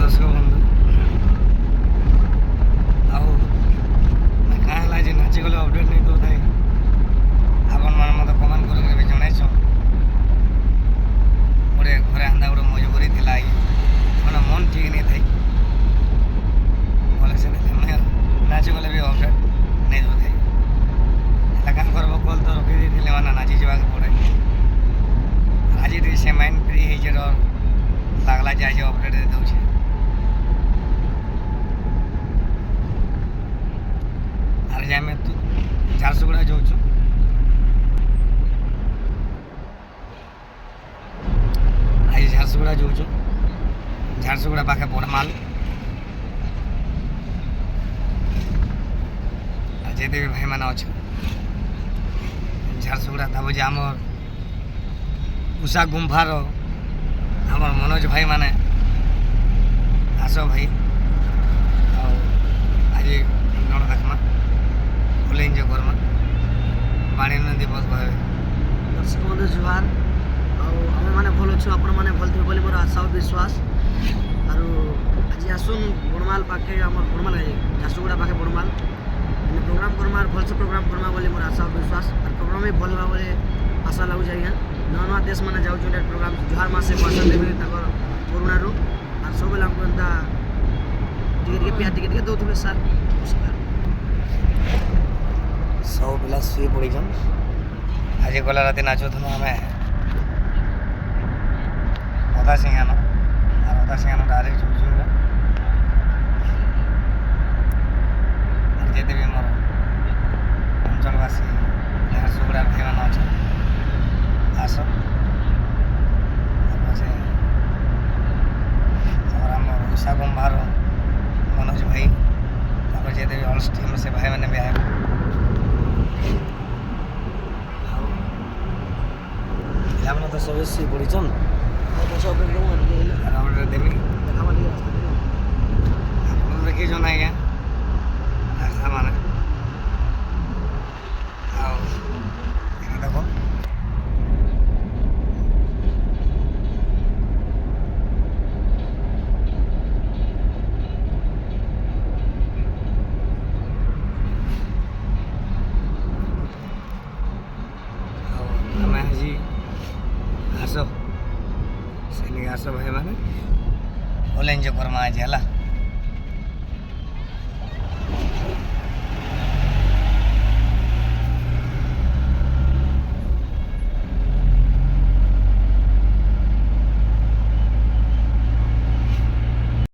दर्शक बंधु क्या है जे नाची गले अपडेट नहीं दौता आपण मैंने मत कमेंट कर जन गोटे घरे आंदा गोटे मजबूरी थी मैंने मन ठीक नहीं थी बोले से नाची गले भी अपडेट नहीं दौता क्या करब कल तो रखी दी मैंने नाची जावाक पड़े आज से माइंड फ्री हो लगला जे आज अपडेट दे दूचे आर जे आम झारसुगुड़ा जाऊँ आज झारसुगुड़ा जाऊँ झारसुगुड़ा पाखे बड़माल जेते भी भाई मैंने अच्छे झारसुगुड़ा था जे आम उषा गुंफार आम मनोज भाई माने आस भाई आज गण देखमा फुल एंजय करमा पानी दिवस कहे दर्शक बंधु जुहार आम मैंने भल अच्छु आपण मैंने भल थे बोली मोर आशा और विश्वास आर आज आसुन बड़माल पाखे आम बड़माल झारसुगुड़ा पाखे बड़माल प्रोग्राम करमा भलसे प्रोग्राम करमा बोली मोर आशा और विश्वास और प्रोग्राम भी भल भाव आशा लगुच आज्ञा नुआ नुआ देश मैंने जाऊँ प्रोग्राम जुहार मासे भाषण देवे करुणार और सब आमको एंता टे प्यार टे दौथे सार नमस्कार सब पिला शुई पड़ीछन आज गला राति नाचुथनु आम अधा सिंहान और अधा सिंहान डायरेक्ट चुचुरा जेते भी मोर अंचलवासी झारसुगुड़ा भाई मैंने अच्छा आस और आम उषा गुंभार मनोज भाई जेते भी ऑल टीम से भाई मैंने भी आए आपने तो सब सी पड़ीछन देवी आप देखी जो ना आज्ञा रास्ता माने देखो आस से आस भाई मैंने फुल एंजय करमा आज है।